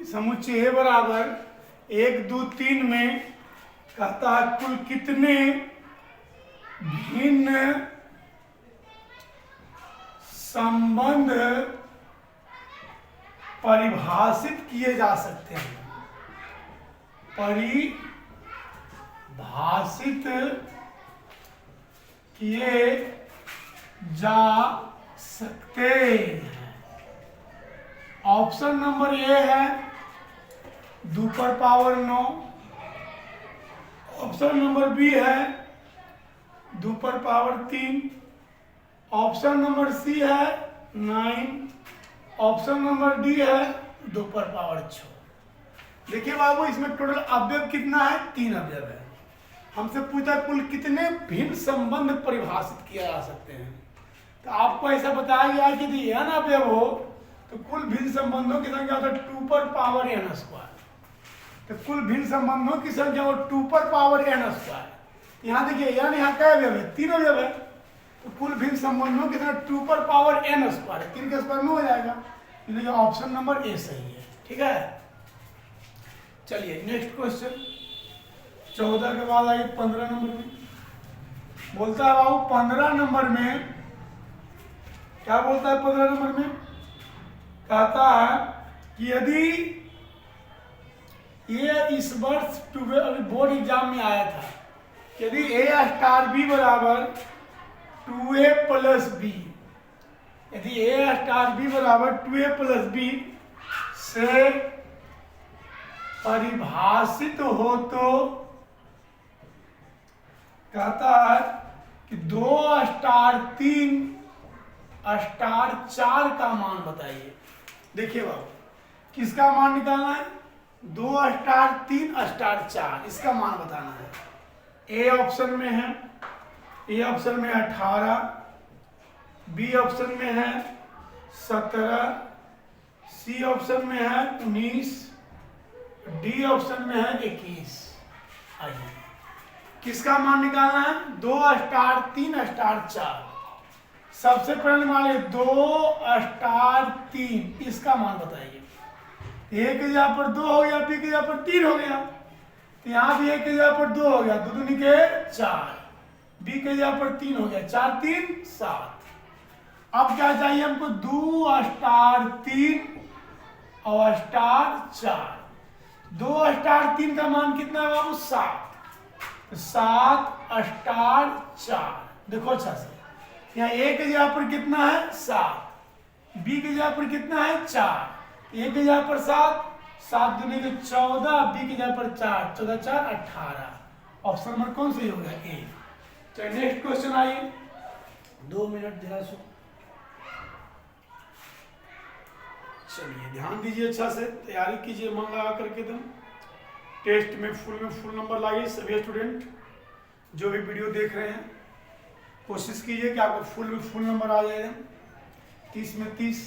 समुच्चय ए बराबर 1 2 3 में कहता है कुल कितने भिन्न संबंध परिभाषित किए जा सकते हैं। परिभाषित किए जा सकते हैं। ऑप्शन नंबर ए है 2 पर पावर 9। ऑप्शन नंबर बी है 2 पर पावर 3। ऑप्शन नंबर सी है 9। ऑप्शन नंबर डी है 2 पर पावर 6। देखिए बाबू, इसमें टोटल अवयव कितना है? 3 अवयव है। हमसे पूछा कुल कितने भिन्न संबंध परिभाषित किए जा सकते हैं। तो आपको ऐसा बताया गया कि यदि n अवयव हो तो कुल भिन्न संबंधों की संख्या होता है 2 पर पावर n स्क्वायर। तो कुल भिन्न संबंधों की संख्या हो 2 पर पावर n स्क्वायर। यहाँ देखिए n यहाँ क्या अवयव है? 3 अवयव है। तो कुल भिन्न संबंधों की संख्या 2 पर पावर n स्क्वायर, 3 के स्क्वायर में हो जाएगा। इसलिए ऑप्शन नंबर ए सही है। ठीक है, चलिए नेक्स्ट क्वेश्चन 14 के बाद आइए 15 नंबर में। बोलता है बाबू 15 नंबर में क्या बोलता है? 15 नंबर में कहता है कि यदि ये इस वर्ष अभी बोर्ड एग्जाम में आया था, यदि ए स्टार बी बराबर 2a प्लस बी, यदि ए स्टार बी बराबर 2a प्लस बी से परिभाषित हो तो कहता है कि 2 स्टार 3 स्टार 4 का मान बताइए। देखिए बाबू, किसका मान निकालना है? 2 स्टार 3 स्टार 4, इसका मान बताना है। ए ऑप्शन में है, ए ऑप्शन में 18, बी ऑप्शन में है 17, सी ऑप्शन में है 19, डी ऑप्शन में है 21। आइए किसका मान निकालना है? 2 स्टार 3 स्टार 4। सबसे पहले मान लीजिए 2 स्टार 3, इसका मान बताइए। ए के जगह पर 2 हो गया, बी के जगह पर 3 हो गया, तो यहाँ भी ए के जगह पर 2 हो गया, 2 दूनी के 4, बी के जगह पर 3 हो गया, 4 3 7। अब क्या चाहिए हमको? 2 स्टार 3 और स्टार 4। 2 स्टार 3 का मान कितना है बाबू? 7। 7 स्टार 4। देखो अच्छा से, यहाँ ए के जगह पर कितना है? 7, बी के जगह पर कितना है? 4, ए के जगह पर 7, 7 दूनी के 14, बी के जगह पर 4, 14 4 18। ऑप्शन नंबर कौन सही हो गया? ए। चलिए नेक्स्ट क्वेश्चन आइए, 2 मिनट जरा सो। चलिए ध्यान दीजिए, अच्छा से तैयारी कीजिए, मन लगा करके एकदम। टेस्ट में फुल नंबर लाइए। सभी स्टूडेंट जो भी वीडियो देख रहे हैं कोशिश कीजिए कि आपको फुल नंबर आ जाए। 30 में 30।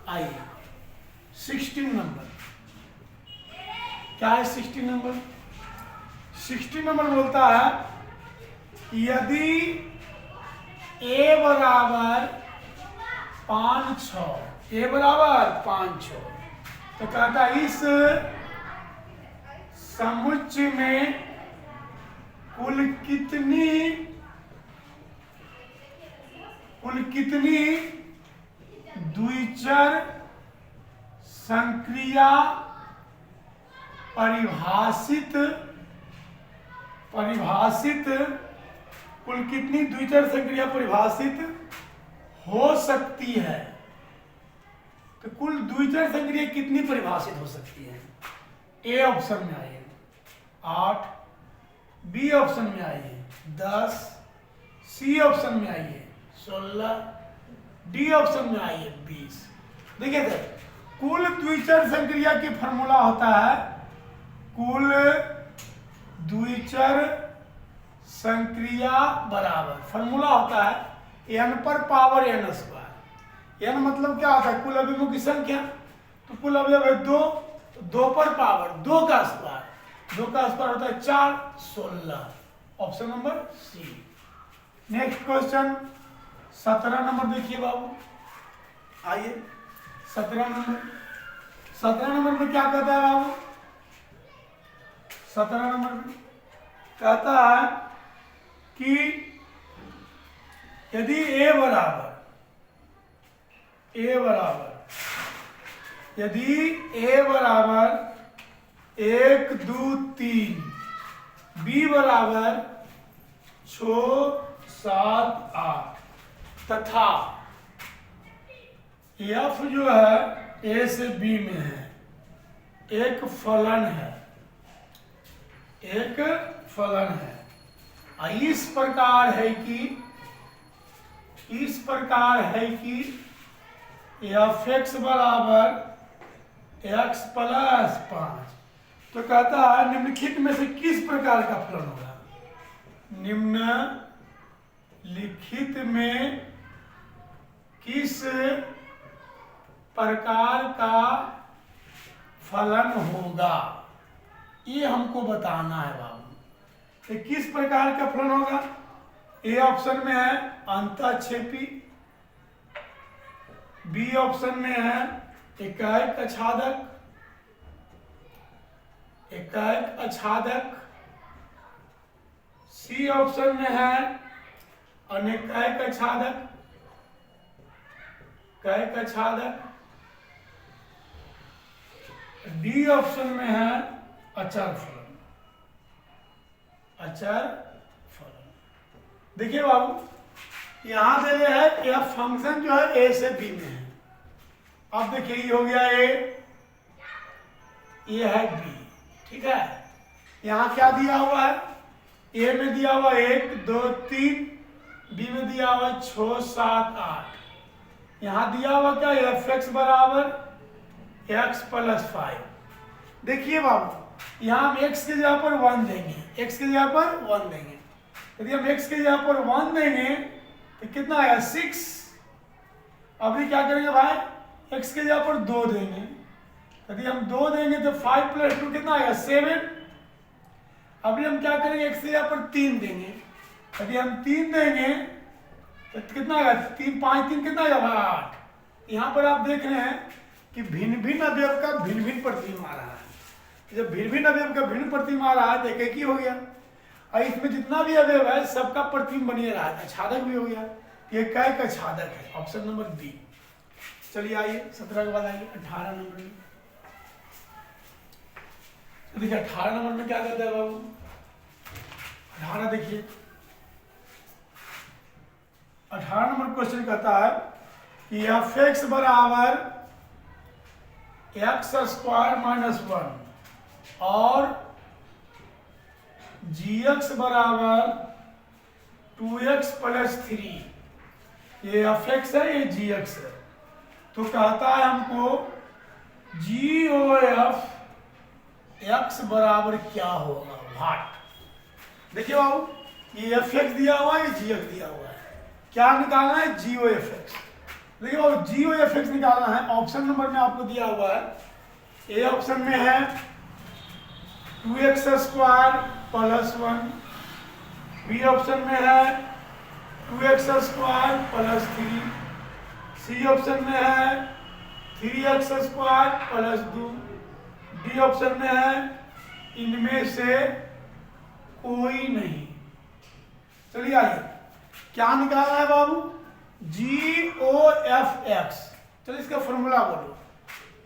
आइए 16 नंबर। क्या है 16 नंबर? 16 नंबर बोलता है यदि ए बराबर 5 6, ए बराबर 5 6, तो कहता है इस समुच्चय में कुल कितनी द्विचर संक्रिया परिभाषित कुल कितनी द्विचर संक्रिया परिभाषित हो सकती है। तो कुल द्विचर संक्रिया कितनी परिभाषित हो सकती है? ए ऑप्शन में आइए 8, बी ऑप्शन में आइए 10, सी ऑप्शन में आइए 16, डी ऑप्शन में आइए 20। देखिए सर, कुल द्विचर संक्रिया की फॉर्मूला होता है कुल द्विचर संक्रिया बराबर, फॉर्मूला होता है n पर पावर n स्क्वायर। n मतलब क्या होता है? कुल अवयवों की संख्या। तो कुल अवयव है 2, तो 2 पर पावर 2 का स्क्वायर, 2 का स्क्वायर होता है 4 16। Option number C. Next question 17 number देखिए बाबू। आइए 17 नंबर। 17 नंबर में क्या कहता है बाबू? 17 नंबर में कहता है कि यदि a बराबर यदि a बराबर 1 2 3, b बराबर 6 7 8 तथा f जो है a से b में है, एक फलन है, इस प्रकार है कि एफ एक्स बराबर x प्लस 5। तो कहता है निम्नलिखित में से किस प्रकार का फलन होगा? निम्नलिखित में किस प्रकार का फलन होगा, ये हमको बताना है बाबू। तो किस प्रकार का फलन होगा? ए ऑप्शन में है अंतःक्षेपी, बी ऑप्शन में है एकाएक आच्छादक, सी ऑप्शन में है अनेकायक आच्छादक, डी ऑप्शन में है अचर फलन। देखिए बाबू यहां दे रहे हैं कि फंक्शन जो है ए से बी में है। अब देखिए ये हो गया ए, ये है बी, ठीक है। यहाँ क्या दिया हुआ है? ए में दिया हुआ 1 2 3, बी में दिया हुआ 6 7 8। यहाँ दिया हुआ क्या? एफ एक्स बराबर x प्लस 5। देखिए बाबू यहाँ हम x के जगह पर 1 देंगे, यदि हम x के जगह पर 1 देंगे तो कितना आएगा? 6। अभी क्या करेंगे भाई? x के जगह पर 2 देंगे, यदि हम 2 देंगे तो 5 प्लस 2 कितना आएगा? 7। अभी हम क्या करेंगे? x के जगह पर 3 देंगे, यदि हम 3 देंगे तो कितना आएगा? 3 5 3 कितना आएगा? 8। यहाँ पर आप देख रहे हैं कि भिन्न भिन्न अवयव का भिन्न भिन्न प्रतिबिंब आ रहा है। जब भिन्न भिन्न अवयव का भिन्न प्रतिबिंब आ रहा है तो एक ही हो गया, और इसमें जितना भी अवयव है सबका प्रतिबिंब बनिए रहा है, आच्छादक भी हो गया। ये कैक आच्छादक है, ऑप्शन नंबर बी। चलिए आइए 17 के बाद आइए 18 नंबर में। तो देखिए 18 नंबर में क्या कहता है बाबू? 18 देखिए 18 नंबर क्वेश्चन कहता है कि एफ एक्स बराबर x स्क्वायर माइनस 1 और जी एक्स बराबर 2x प्लस 3। ये एफ एक्स है, ये जी एक्स है। तो कहता है हमको जी ओ एफ एक्स बराबर क्या होगा? व्हाट? देखिए बाबू ये एफ एक्स दिया हुआ है, ये जी एक्स दिया हुआ है, क्या निकालना है? जी ओ एफ एक्स। देखिए बाबू जी ओ एफ एक्स निकालना है। ऑप्शन नंबर में आपको दिया हुआ है, ए ऑप्शन में है 2x square plus 1, B option में है 2x स्क्वायर प्लस 3, सी ऑप्शन में है 3x square plus 2, D option में है इनमें से कोई नहीं। चलिए आइए क्या निकालना है बाबू? जी ओ एफ एक्स। चलिए इसका फॉर्मूला बोलो।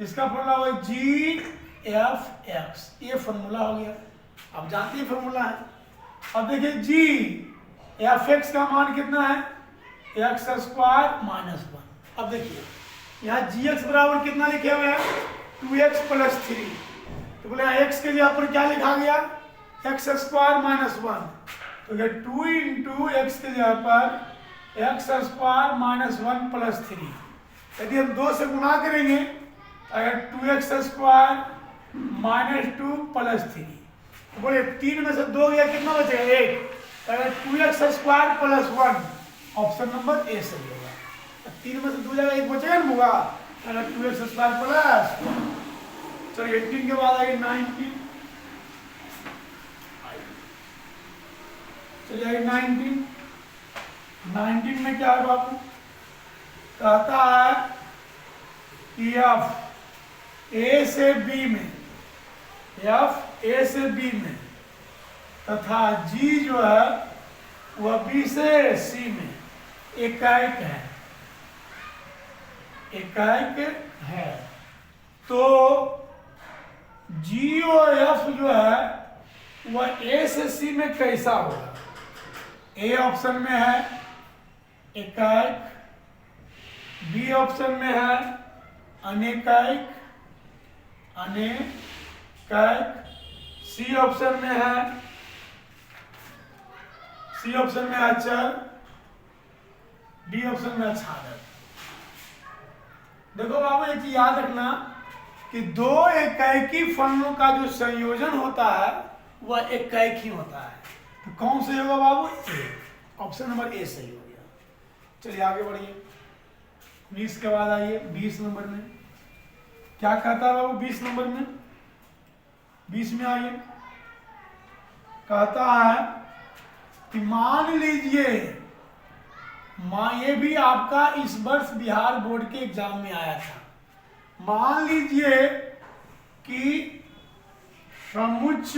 इसका फॉर्मूला हो जी एफ एक्स, ये फॉर्मूला हो गया, अब जानते हैं फॉर्मूला है। अब देखिए जी एफ एक्स का मान कितना है? X square minus 1। अब देखिए यहाँ जी एक्स बराबर कितना लिखे हुए हैं? 2x plus 3। तो बोले एक्स के जगह पर क्या लिखा गया? X square minus 1। तो 2 इंटू एक्स के जगह पर एक्स स्क्वायर माइनस 1 प्लस 3। यदि हम 2 से गुणा करेंगे अगर 2x स्क्वायर माइनस 2 प्लस 3, तो बोले 3 में से 2 गया, कितना बचेगा? 1। अगर 2x square plus 1, option number A सही होगा। 3 में से 2 जाएगा, 1 बचेगा ना होगा, अगर 2x स्क्वायर प्लस। चलिए 18 के बाद आइए 19। चलिए 19 में क्या है बाबू? कहता है कि एफ ए से बी में, एफ ए से बी में, तथा जी जो है वह बी से सी में एकाएक है, एकाएक है। तो जी और एफ जो है वह ए से सी में कैसा होगा? ए ऑप्शन में है एकाएक, बी ऑप्शन में है अनेकाएक, अनेकाएक, सी ऑप्शन में है अचर, डी ऑप्शन में छादक। देखो बाबू एक चीज याद रखना कि दो एकाएकी फलनों का जो संयोजन होता है वह एकाएक ही होता है। तो कौन से होगा बाबू? ए, ऑप्शन नंबर ए सही हो गया। चलिए आगे बढ़िए, 20 के बाद आइए 20 नंबर में। क्या कहता है बाबू 20 नंबर में? 20 में आइए, कहता है कि मान लीजिए, ये भी आपका इस वर्ष बिहार बोर्ड के एग्जाम में आया था। मान लीजिए कि समुच्च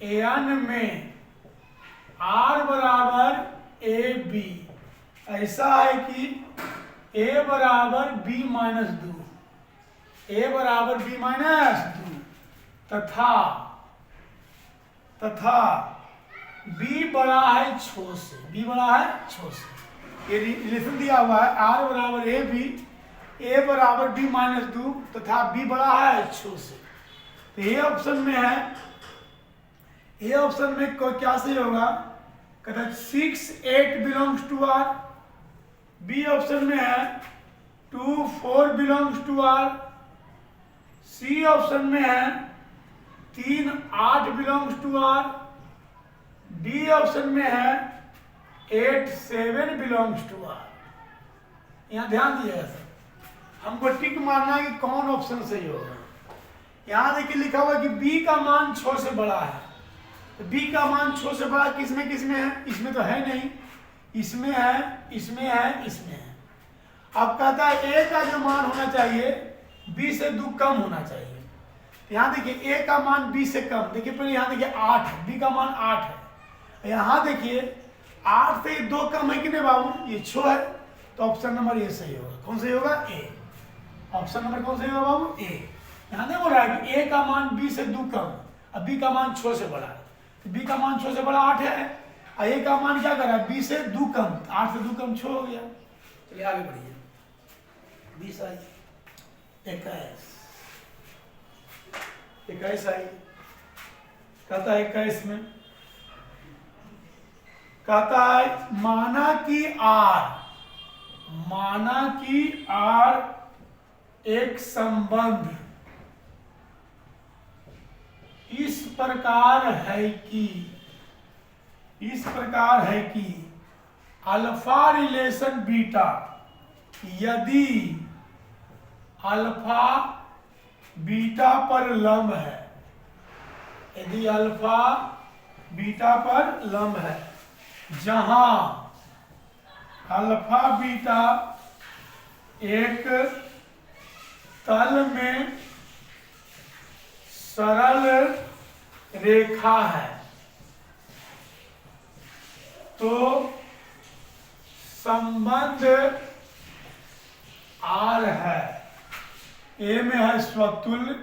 एन में आर बराबर ए बी ऐसा है कि ए बराबर बी माइनस 2, ए बराबर बी माइनस 2 तथा बी बड़ा है छो से, बी बड़ा है छो से। ये रिलेशन दिया हुआ है, आर बराबर ए बी, ए बराबर बी माइनस 2 तथा बी बड़ा है छो से। तो ए ऑप्शन में है, ए ऑप्शन में क्या सही होगा? कहता 6 8 belongs to R, B option में है 2 4 belongs to R, C option में है 3 8 belongs to R, D option में है 8 7 बिलोंग्स टू आर। यहां ध्यान दिएगा सर, हमको टिक मारना है कि कौन ऑप्शन सही होगा। यहां देखिए लिखा हुआ कि बी का मान 6 से बड़ा है, तो बी का मान 6 से बड़ा किसमें किसमें है? इसमें तो है नहीं, इसमें है, इसमें है, इसमें है। अब कहता है ए का जो मान होना चाहिए बी से 2 कम होना चाहिए। तो यहाँ देखिए ए का मान बी से कम, देखिए पहले यहाँ देखिए 8 है, बी का मान 8 है। यहाँ देखिए 8 से 2 कम है कि नहीं बाबू? ये 6 है, तो ऑप्शन नंबर ए सही होगा। कौन सही होगा? ए। ऑप्शन नंबर कौन सही होगा बाबू? ए। यहाँ नहीं बोल रहा है कि ए का मान बी से 2 कम, अब बी का मान 6 से बड़ा है, तो बी का मान 6 से बड़ा 8 है, और ए का मान क्या कर रहा है? बी से 2 कम, 8 से 2 कम 6 हो गया। चलिए आगे बढ़िए, 20 आई, 21 आई, कहता है 21 में कहता है माना कि आर एक संबंध इस प्रकार है कि अल्फा रिलेशन बीटा यदि अल्फा बीटा पर लंब है, यदि अल्फा बीटा पर लंब है, जहां अल्फा बीटा एक तल में सरल रेखा है, तो संबंध आर है। ए में है स्वतुल्य,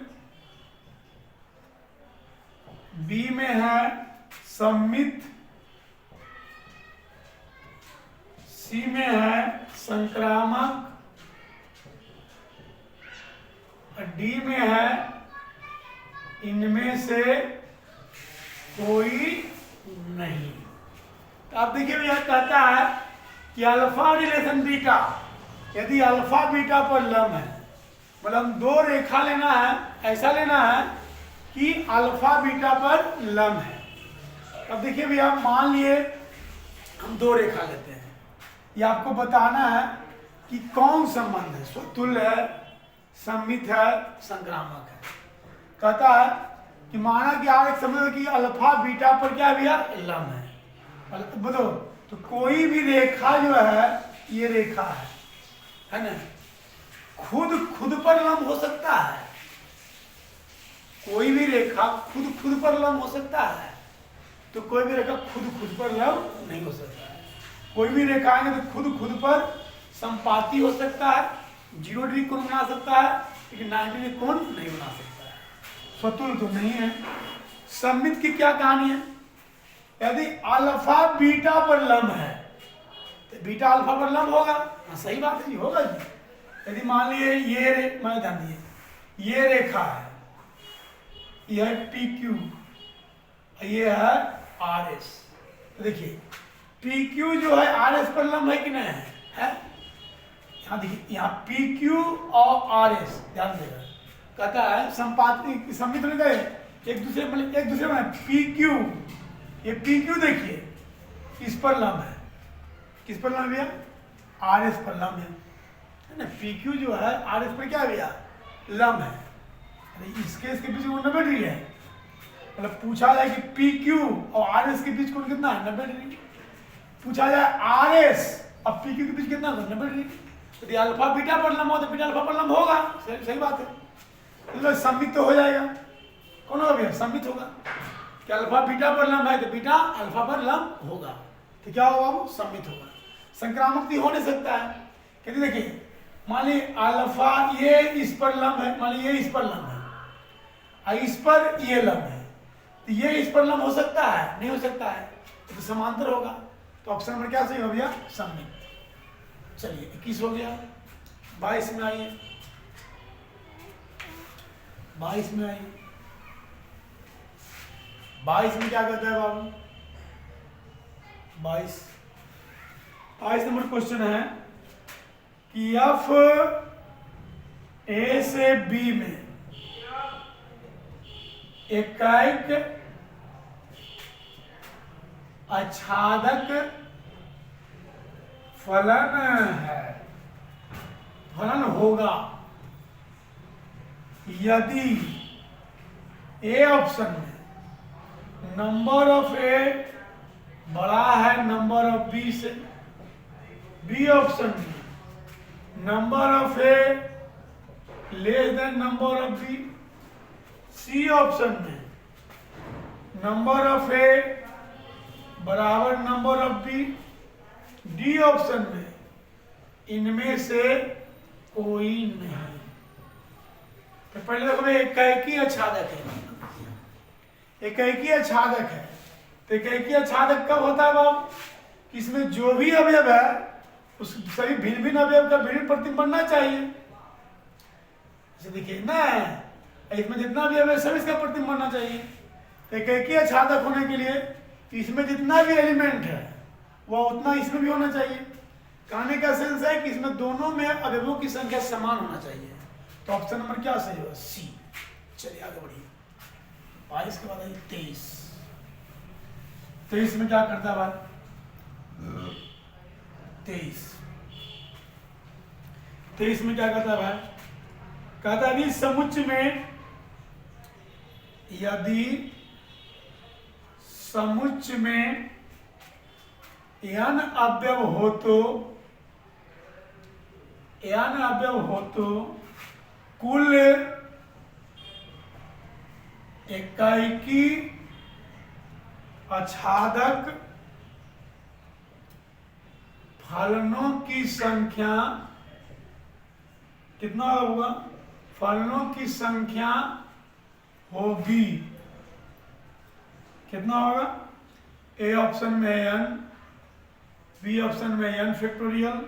बी में है सममित, सी में है संक्रामक, और डी में है इनमें से कोई नहीं। तो आप देखिए यह कहता है कि अल्फा रिलेशन बीटा, यदि अल्फा बीटा पर लंब है, मतलब 2 रेखा लेना है, ऐसा लेना है कि अल्फा बीटा पर लंब है। अब देखिए भैया मान लिए हम 2 रेखा लेते हैं, ये आपको बताना है कि कौन संबंध है, स्वतुल्य है, सममित है, संक्रामक है। कहता है कि माना कि आप एक समझो कि अल्फा बीटा पर क्या भैया लंब है, बोलो तो कोई भी रेखा जो है ये रेखा है ना, खुद खुद पर लंब हो सकता है, कोई भी रेखा खुद खुद पर लंब हो सकता है, तो कोई भी रेखा खुद खुद पर लंब नहीं हो सकता है। कोई भी रेखा आएंगे तो खुद खुद पर संपाती हो सकता है, 0 डिग्री कोण बना सकता है, लेकिन 90 डिग्री कोण नहीं बना सकता है, स्वतुल्य तो नहीं है। सममित की क्या कहानी है? यदि अल्फा बीटा पर लंब है तो बीटा अल्फा पर लंब होगा। हाँ सही बात है, होगा जी। यदि मान लीजिए ये मैं ध्यान दिए ये रेखा है, यह है पी क्यू, ये है आर एस। तो देखिए पी क्यू जो है आर एस पर लंब है कि नहीं है? यहाँ देखिए, यहाँ पी क्यू और आर एस ध्यान देगा, कहता है संपाती सममित हो गए एक दूसरे में पी क्यू, ये पी क्यू देखिए इस पर लंब है, किस पर लंब भैया? आर एस पर लंब है ना। पी क्यू जो है आर एस पर क्या भैया? लंब है। इसके बीच में 90 डिग्री है, मतलब पूछा जाए कि पी क्यू और आर एस के बीच कोण कितना है? 90 डिग्री। पूछा जाए आर एस और पी क्यू के बीच कितना है? 90 डिग्री। यदि अल्फा बीटा पर लंब हो तो बीटा अल्फा पर लंब होगा, सही बात है। तो सममित तो हो जाएगा, कौन होगा भैया? सममित होगा कि अल्फा बीटा पर लंब है तो बीटा अल्फा पर लंब होगा, तो क्या होगा? वो सममित होगा। संक्रामक भी हो नहीं सकता है, कहते देखिए मान ली अल्फा ये इस पर लंब है, मान ली ये इस पर लंब है और इस पर ये लंब है, तो ये इस पर लंब हो सकता है? नहीं हो सकता है, तो समांतर होगा। तो ऑप्शन नंबर क्या सही हो भैया? सममित। चलिए 21 हो गया, 22 में आइए, 22 में आइए। 22 में क्या कहता है बाबू? 22 नंबर क्वेश्चन है कि एफ ए से बी में एकाएक आच्छादक फलन है, फलन होगा यदि ए ऑप्शन में नंबर ऑफ ए बड़ा है नंबर ऑफ बी से, बी ऑप्शन में number of A less than number of B, C option में नंबर ऑफ ए बराबर number of B, D option में इनमें से कोई नहीं। तो पहले देखो एकाएकी आच्छादक है, एकाएकी आच्छादक है, तो एकाएकी आच्छादक कब होता है बाबू? इसमें जो भी अवयव है उस सभी भिन्न भिन्न अवयव का भिन्न प्रतिबिंब बनना चाहिए। जैसे देखिए ना, इसमें जितना भी अवयव सब इसका प्रतिबिंब बनना चाहिए। एकाएकी आच्छादक होने के लिए इसमें जितना भी एलिमेंट है वह उतना इसमें भी होना चाहिए। कहने का सेंस है कि इसमें दोनों में अवयवों की संख्या समान होना चाहिए। तो ऑप्शन नंबर क्या सही होगा? सी। चलिए आगे बढ़िए, 22 के बाद आइए 23। 23 में क्या करता है बात? 23 में क्या करता है भाई? कहता है अभी समुच्चय में यदि समुच्चय में n अवयव हो तो कुल एकाएकी आच्छादक फलनों की संख्या कितना होगा? फलनों की संख्या होगी कितना होगा? ए ऑप्शन में n, बी ऑप्शन में n फैक्टोरियल,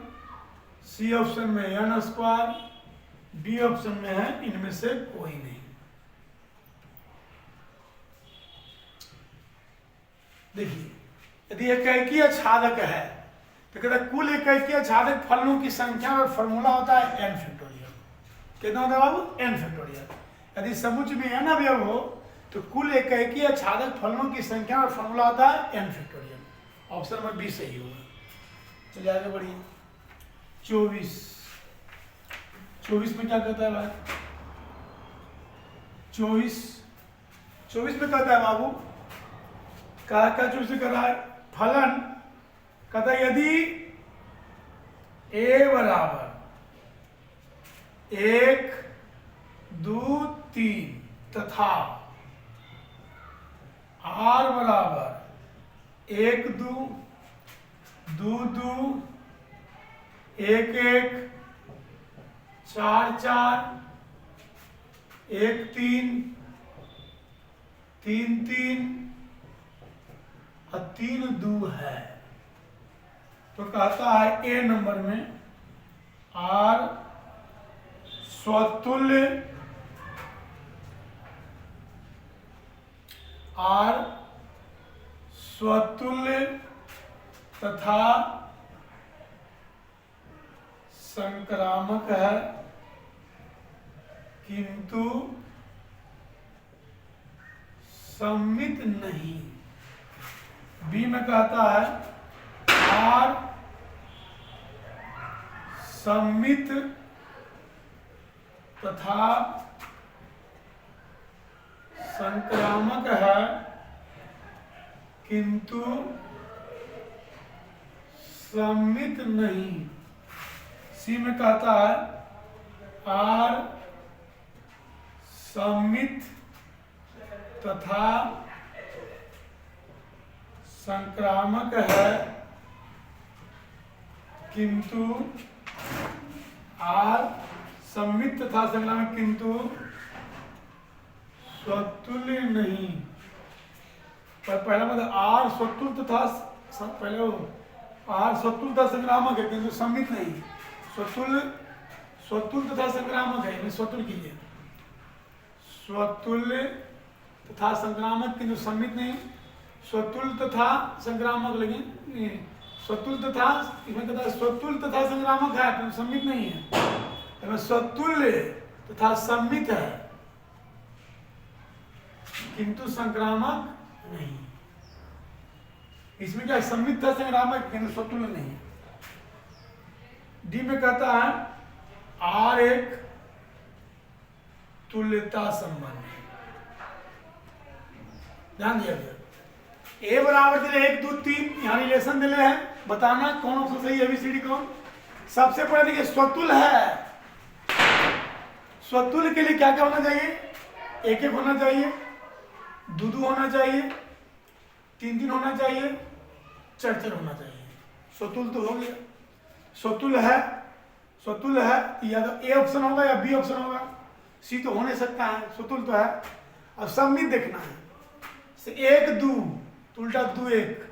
सी ऑप्शन में n स्क्वायर, डी ऑप्शन में है इनमें से कोई नहीं। देखिए यदि एकाएकी आच्छादक है तो कहता है कुल एकाएकी आच्छादक फलनों की संख्या और फॉर्मूला होता है n फैक्टोरियल। कितना होता है बाबू? n factorial. यदि समुच्चय में n अवयव हो तो कुल एकाएकी आच्छादक फलनों की संख्या और फॉर्मूला होता है n factorial. Option number B सही होगा। चलिए आगे बढ़िए, 24 में क्या कहता है भाई? 24 में कहता है बाबू, क्या 24 से कह रहा है? फलन कहता है यदि a बराबर 1 2 3 तथा R बराबर 1 2 2 2 1 1 4 4 1 3 3 3 और 3 2 है। तो कहता है ए नंबर में R स्वतुल्य तथा संक्रामक है, किंतु सममित नहीं। बी में कहता है R सममित तथा संक्रामक है, किंतु सममित नहीं। सी में कहता है R सममित तथा संक्रामक है, किंतु R सममित तथा संक्रामक किंतु स्वतुल्य नहीं। पर पहला मतलब R स्वतुल्य तथा पहले R स्वतुल्य तथा संक्रामक है किंतु सममित नहीं। स्वतुल्य तथा संक्रामक है, स्वतुल्य कीजिए, स्वतुल्य तथा संक्रामक किंतु सममित नहीं। स्वतुल्य तथा संक्रामक, लेकिन स्वतुल्य तथा इसमें कहता है स्वतुल्य तथा संक्रामक है किंतु सममित नहीं है। स्वतुल्य तथा सममित है किंतु संक्रामक नहीं। इसमें क्या सममित था संक्रामक किंतु स्वतुल्य नहीं। डी में कहता है R एक तुल्यता संबंध। ध्यान दिया गया ए बराबर दिले 1 2 3 यहाँ रिलेशन दिले हैं, बताना कौन ऑप्शन सही है, ABCD कौन। सबसे पहले देखिए स्वतुल्य है, स्वतुल्य के लिए क्या क्या होना चाहिए, 1 1 होना चाहिए, 2 2 होना चाहिए, 3 3 होना चाहिए, 4 4 होना चाहिए। स्वतुल्य तो हो गया। स्वतुल्य है या तो ए ऑप्शन होगा या बी ऑप्शन होगा, सी तो हो नहीं सकता है, स्वतुल्य तो है। अब सममित देखना है, 1 2 उल्टा 2 1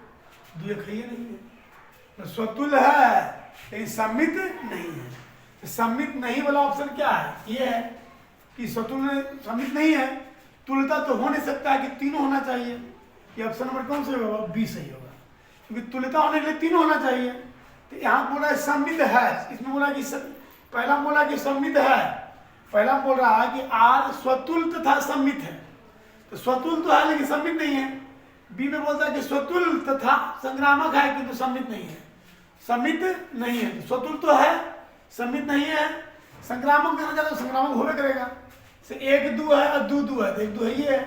2 1 है ही नहीं है, तो स्वतुल्य है लेकिन सममित नहीं है। तो सममित नहीं वाला ऑप्शन क्या है, ये है कि स्वतुल्य सममित नहीं है, तुल्यता तो हो नहीं सकता है कि तीनों होना चाहिए। ये ऑप्शन नंबर कौन सा होगा, बी सही होगा, क्योंकि तुल्यता होने के लिए तीनों होना चाहिए। तो यहाँ बोला है सममित है, इसमें बोला कि पहला बोला कि सममित है, पहला बोल रहा है कि R स्वतुल्य तथा सममित है, तो स्वतुल्य तो है लेकिन सममित नहीं है। बी में बोलता है कि स्वतुल्य तथा संक्रामक है किंतु सममित नहीं है, सममित नहीं है। स्वतुल्य तो है, सममित नहीं है, संक्रामक देना चाहता तो संक्रामक होवे करेगा। से 1 2 है और 2 2 है, तो 1 2 है ही है।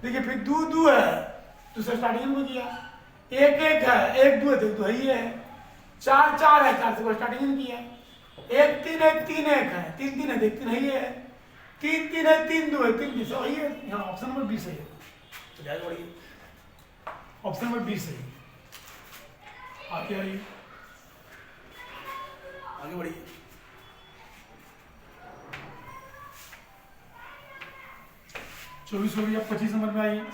देखिए फिर 2 2 है, दूसरा स्टार्टिंग में किया, 1 1 है, 1 2 है, तो 1 2 है ही है। 4 4 है, 4 से स्टार्टिंग में किया, 1 3 1 3 1 है, 3 3 है, 1 3 है ही है, 3 3 है, 3 2 है, 3 2 सही है। यहाँ ऑप्शन नंबर बी सही है, तो बढ़िए ऑप्शन नंबर बी सही। आगे आइए, आगे बढ़िए। चौबीस हो गया, 25 नंबर में आइए।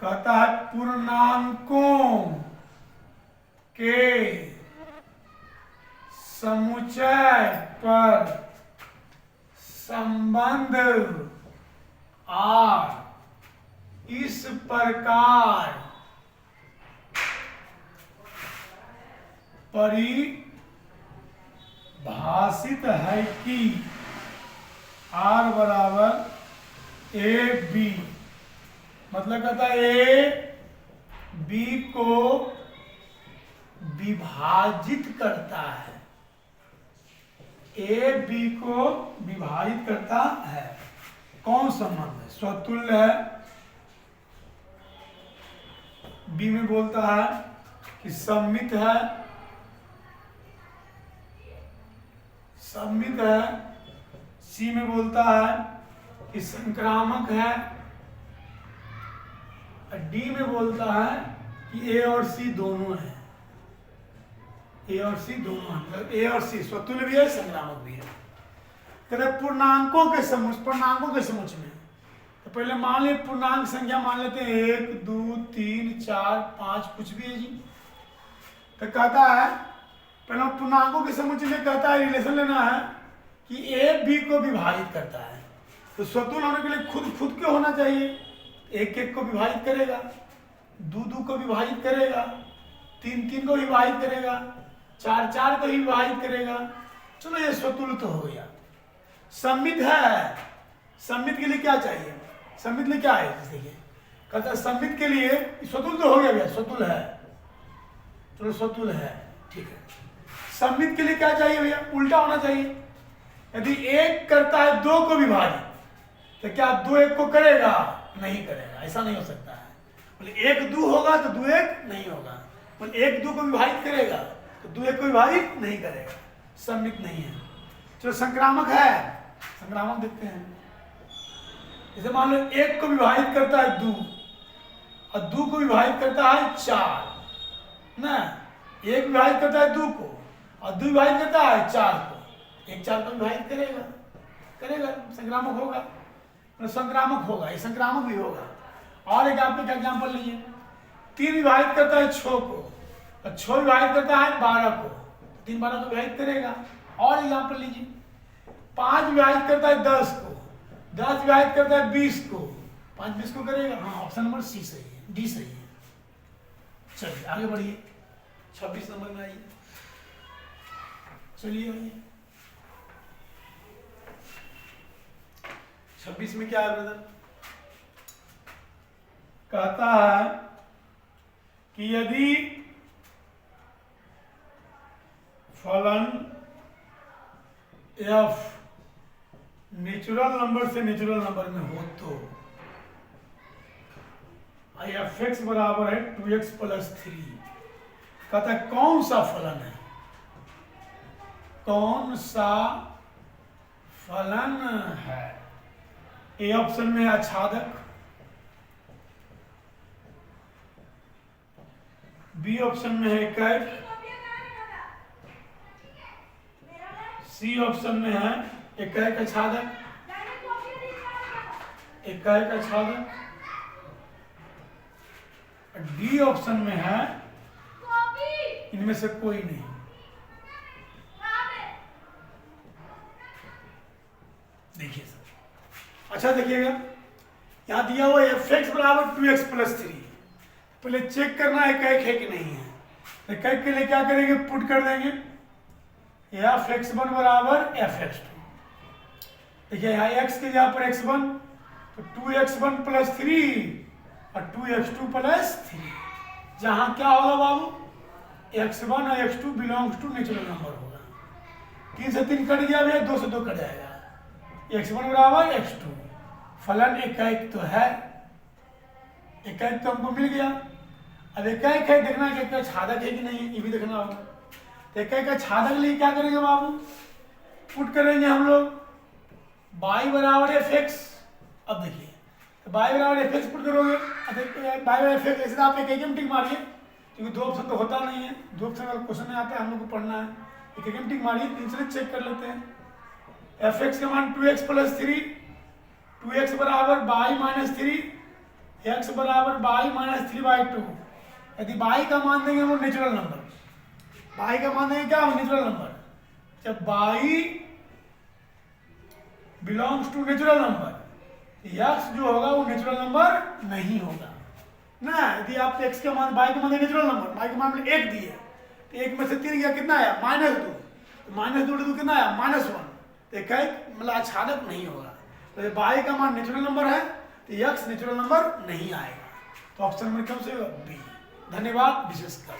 कहता है पूर्णांकों के समुच्चय पर संबंध R इस प्रकार परिभाषित है कि R बराबर ए बी, मतलब कहता है ए बी को विभाजित करता है, ए बी को विभाजित करता है। कौन संबंध है, स्वतुल्य है। बी में बोलता है कि सममित है, सममित है, सी में बोलता है कि संक्रामक है, डी में बोलता है कि ए और सी दोनों है, ए और सी दोनों है, मतलब ए और सी स्वतुल्य भी है संक्रामक भी है। कहते पूर्णांकों के समुच्चय में, तो पहले मान ली पूर्णांक संख्या मान लेते हैं 1 2 3 4 5 कुछ भी है जी। तो कहता है पहले पूर्णांकों के समुच्चय में कहता है रिलेशन लेना है कि ए बी को विभाजित करता है। तो स्वतुल्य होने के लिए खुद के होना चाहिए, 1 1 को विभाजित करेगा, 2 2 को विभाजित करेगा, 3 3 को विभाजित करेगा, 4 4 को विभाजित करेगा। चलो ये स्वतुल्य तो हो गया। सममित है, सममित के लिए क्या चाहिए, सममित के लिए क्या है, देखिए कहता है सममित के लिए स्वतुल्य तो हो गया भैया, स्वतुल्य है, चलो स्वतुल्य है, ठीक है। सममित के लिए क्या चाहिए भैया, उल्टा होना चाहिए। यदि 1 करता है 2 को विभाजित, तो क्या 2 1 को करेगा, नहीं करेगा, ऐसा नहीं हो सकता है। बोले 1 2 होगा तो 2 1 नहीं होगा, बोले 1 2 को विभाजित करेगा तो 2 1 को विभाजित नहीं करेगा, सममित नहीं है। चलो संक्रामक है, संक्रामक देखते हैं। जैसे मान लो 1 को विभाजित करता है 2 और 2 को विभाजित करता है 4 ना, 1 विभाजित करता है 2 को और 2 विभाजित करता है 4 को, 1 4 को विभाजित करेगा, संक्रामक होगा, तो संक्रामक होगा, ये संक्रामक भी होगा। और एक आप एग्जाम्पल लीजिए, 3 विभाजित करता है 6 को और 6 विभाजित करता है 12 को, 3 12 को विभाजित करेगा। और एग्जाम्पल लीजिए, 5 विभाजित करता है 10 को, 10 विभाजित करता है 20 को, 5 20 को करेगा। हाँ, ऑप्शन नंबर सी सही है, डी सही है। चलिए आगे बढ़िए, 26 नंबर में आइए, चलिए आइए 26 में क्या है ब्रदर, कहता है कि यदि फलन एफ नेचुरल नंबर से नेचुरल नंबर में हो तो एफ एक्स बराबर है 2x + 3। कहता है कौन सा फलन है, कौन सा फलन है। ए ऑप्शन में है आच्छादक, बी ऑप्शन में है एकाएक, सी ऑप्शन में है एकाएक आच्छादक, एकाएक आच्छादक, डी ऑप्शन में है इनमें से कोई नहीं। देखिए सर, अच्छा देखिएगा, यहां दिया हुआ एफ एक्स बराबर 2x + 3। पहले चेक करना है एकाएक है कि नहीं है। एकाएक के लिए क्या करेंगे, पुट कर देंगे एफ x1 बराबर एफ x2। देखिए यहाँ x के जगह पर x1 तो 2x1 + 3 और 2x2 + 3। जहां क्या होगा बाबू, x1 और x2 belongs to natural number होगा। 3 से 3 कट गया भैया, 2 से 2 कट जाएगा, x1 बराबर x2। फलन एकाएक तो है, एकाएक तो हमको मिल गया। अब एकाएक है, देखना है कि छादक है कि नहीं है, ये भी देखना होगा। तो एकाएक का छादक के लिए क्या करेंगे बाबू, पुट करेंगे हम लोग y बराबर fx। अब देखिए तो y बराबर fx पुट करोगे, y बराबर fx, ऐसे आप एक में टिक मारिए, क्योंकि 2 ऑप्शन तो होता नहीं है, 2 ऑप्शन अगर क्वेश्चन में आता है हम लोग को पढ़ना है। एक में टिक मारिए, तीसरे चेक कर लेते हैं। fx का मान 2x + 3, 2x बराबर y - 3, x बराबर y - 3/2। यदि y का मान देंगे वो नेचुरल नंबर, y का मान देंगे क्या, नेचुरल नंबर। जब y belongs to natural number, x जो होगा वो नेचुरल नंबर नहीं होगा ना। यदि आप x का मान, y का मान नेचुरल नंबर, y का मान 1 दिए तो 1 में से 3 गया, कितना आया, -2, तो -2 कितना आया, -1। तो एकाएक मतलब आच्छादक नहीं होगा। तो y का मान नेचुरल नंबर है तो x नेचुरल नंबर नहीं आएगा। तो ऑप्शन में कम से बी। धन्यवाद, विशेष कर